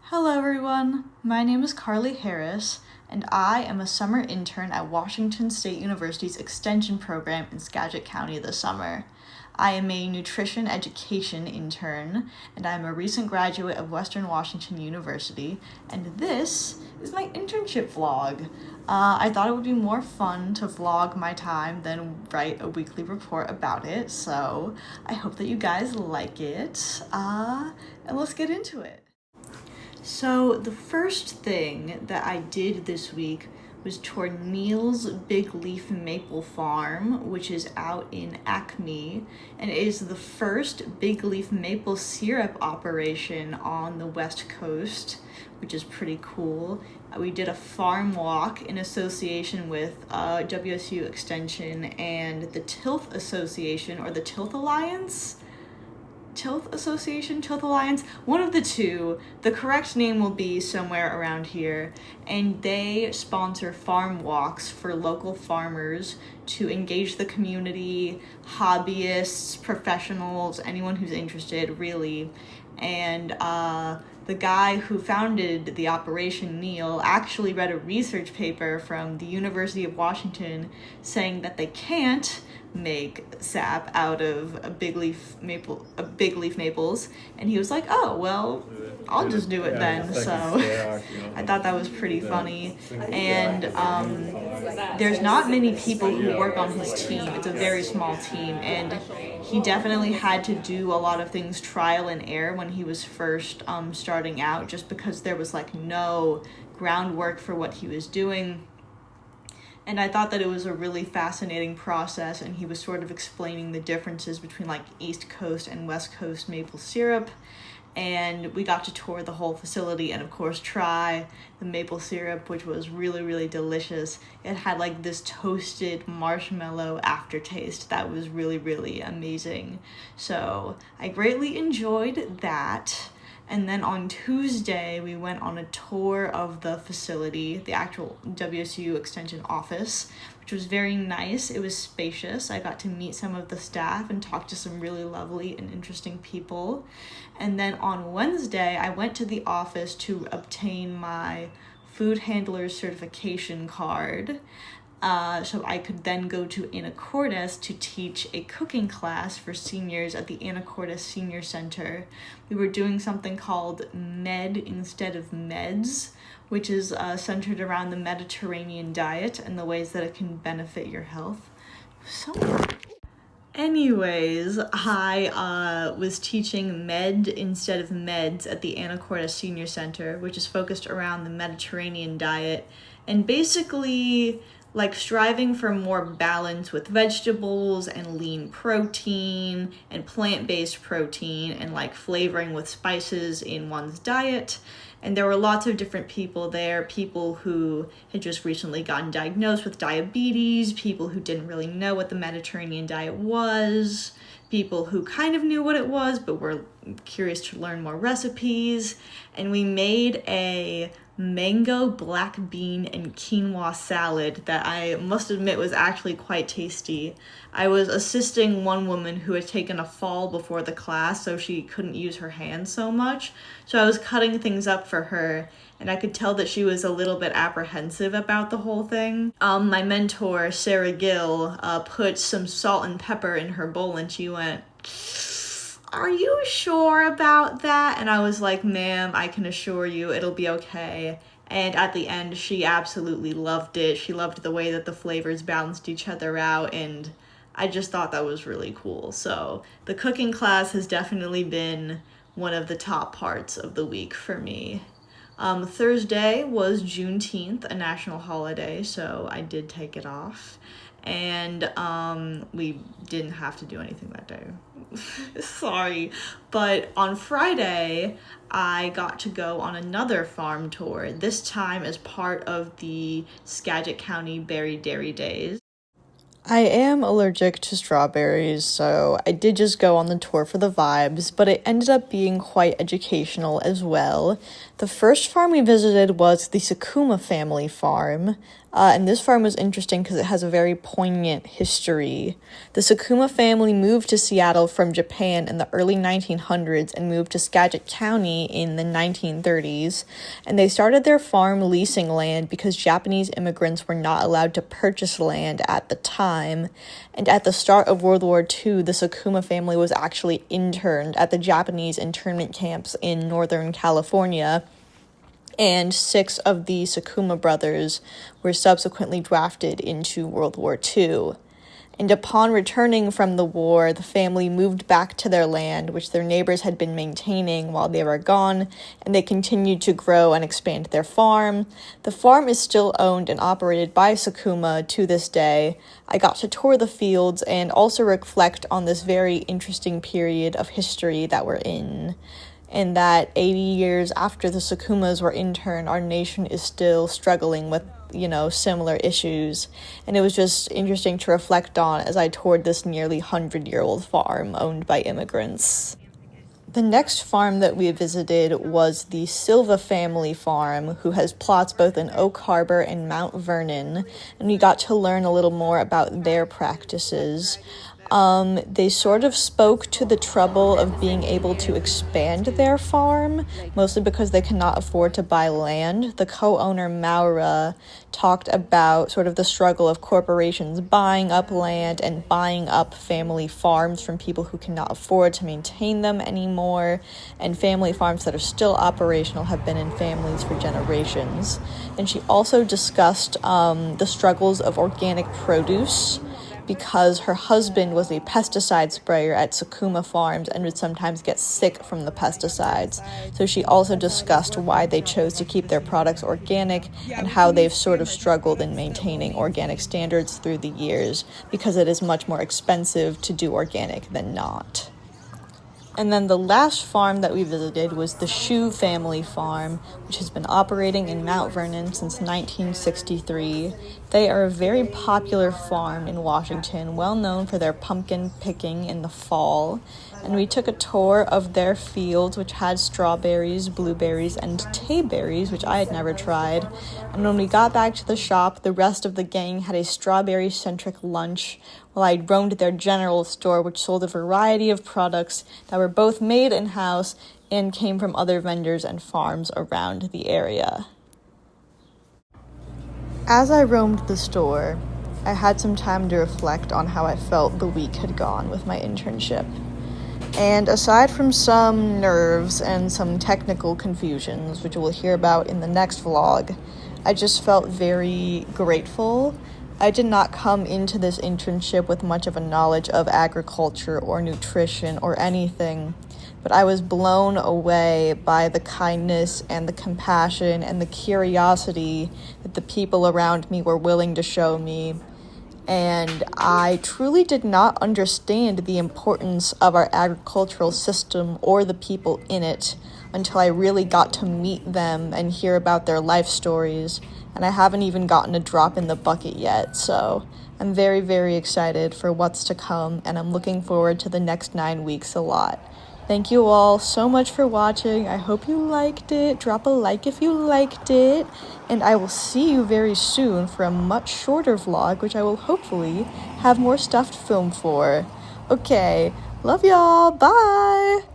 Hello everyone, my name is Carly Harris, and I am a summer intern at Washington State University's Extension program in Skagit County this summer. I am a nutrition education intern, and I am a recent graduate of Western Washington University, and this is my internship vlog. I thought it would be more fun to vlog my time than write a weekly report about it, so I hope that you guys like it, and let's get into it. So the first thing that I did this week was tour Neil's Big Leaf Maple Farm, which is out in Acme, and it is the first big leaf maple syrup operation on the West Coast, which is pretty cool. We did a farm walk in association with WSU Extension and the Tilth Association, or the Tilth Alliance? Tilth Alliance, one of the two. The correct name will be somewhere around here, and they sponsor farm walks for local farmers to engage the community, hobbyists, professionals, anyone who's interested, really. And the guy who founded the operation, Neil, actually read a research paper from the University of Washington saying that they can't make sap out of big leaf maples, and he was like, oh well, I'll just do it then. So I thought that was pretty funny. And there's not many people who work on his team. It's a very small team, and he definitely had to do a lot of things trial and error when he was first starting out, just because there was like no groundwork for what he was doing. And I thought that it was a really fascinating process, and he was sort of explaining the differences between like East Coast and West Coast maple syrup. And we got to tour the whole facility and of course try the maple syrup, which was really, really delicious. It had like this toasted marshmallow aftertaste that was really, really amazing. So I greatly enjoyed that. And then on Tuesday, we went on a tour of the facility, the actual WSU Extension office, which was very nice. It was spacious. I got to meet some of the staff and talk to some really lovely and interesting people. And then on Wednesday, I went to the office to obtain my food handler certification card. So I could then go to Anacortes to teach a cooking class for seniors at the Anacortes Senior Center. We were doing something called Med Instead of Meds, which is centered around the Mediterranean diet and the ways that it can benefit your health. Anyways, I was teaching Med Instead of Meds at the Anacortes Senior Center, which is focused around the Mediterranean diet, and basically like striving for more balance with vegetables and lean protein and plant-based protein, and like flavoring with spices in one's diet. And there were lots of different people there, people who had just recently gotten diagnosed with diabetes, people who didn't really know what the Mediterranean diet was, people who kind of knew what it was but were curious to learn more recipes. And we made a mango, black bean, and quinoa salad that I must admit was actually quite tasty. I was assisting one woman who had taken a fall before the class, so she couldn't use her hands so much. So I was cutting things up for her, and I could tell that she was a little bit apprehensive about the whole thing. My mentor, Sarah Gill, put some salt and pepper in her bowl, and she went, "Are you sure about that?" And I was like, "Ma'am, I can assure you it'll be okay." And at the end, she absolutely loved it. She loved the way that the flavors balanced each other out, and I just thought that was really cool. So the cooking class has definitely been one of the top parts of the week for me. Thursday was Juneteenth, a national holiday, so I did take it off. And we didn't have to do anything that day. Sorry. But on Friday, I got to go on another farm tour, this time as part of the Skagit County Berry Dairy Days. I am allergic to strawberries, so I did just go on the tour for the vibes, but it ended up being quite educational as well. The first farm we visited was the Sakuma family farm. And this farm was interesting because it has a very poignant history. The Sakuma family moved to Seattle from Japan in the early 1900s and moved to Skagit County in the 1930s. And they started their farm leasing land because Japanese immigrants were not allowed to purchase land at the time. And at the start of World War II, the Sakuma family was actually interned at the Japanese internment camps in Northern California. And 6 of the Sakuma brothers were subsequently drafted into World War II. And upon returning from the war, the family moved back to their land, which their neighbors had been maintaining while they were gone, and they continued to grow and expand their farm. The farm is still owned and operated by Sakuma to this day. I got to tour the fields and also reflect on this very interesting period of history that we're in. And that 80 years after the Sakumas were interned, our nation is still struggling with, similar issues. And it was just interesting to reflect on as I toured this nearly 100-year-old farm owned by immigrants. The next farm that we visited was the Silva family farm, who has plots both in Oak Harbor and Mount Vernon, and we got to learn a little more about their practices. They sort of spoke to the trouble of being able to expand their farm, mostly because they cannot afford to buy land. The co-owner, Maura, talked about sort of the struggle of corporations buying up land and buying up family farms from people who cannot afford to maintain them anymore, and family farms that are still operational have been in families for generations. And she also discussed the struggles of organic produce, because her husband was a pesticide sprayer at Sakuma Farms and would sometimes get sick from the pesticides. So she also discussed why they chose to keep their products organic and how they've sort of struggled in maintaining organic standards through the years, because it is much more expensive to do organic than not. And then the last farm that we visited was the Shu family farm, which has been operating in Mount Vernon since 1963. They are a very popular farm in Washington, well known for their pumpkin picking in the fall. And we took a tour of their fields, which had strawberries, blueberries, and tayberries, which I had never tried. And when we got back to the shop, the rest of the gang had a strawberry-centric lunch, while I roamed their general store, which sold a variety of products that were both made in-house and came from other vendors and farms around the area. As I roamed the store, I had some time to reflect on how I felt the week had gone with my internship. And aside from some nerves and some technical confusions, which we'll hear about in the next vlog, I just felt very grateful. I did not come into this internship with much of a knowledge of agriculture or nutrition or anything, but I was blown away by the kindness and the compassion and the curiosity that the people around me were willing to show me. And I truly did not understand the importance of our agricultural system or the people in it until I really got to meet them and hear about their life stories. And I haven't even gotten a drop in the bucket yet, so I'm very, very excited for what's to come, and I'm looking forward to the next 9 weeks a lot. Thank you all so much for watching. I hope you liked it. Drop a like if you liked it. And I will see you very soon for a much shorter vlog, which I will hopefully have more stuff to film for. Okay, love y'all. Bye!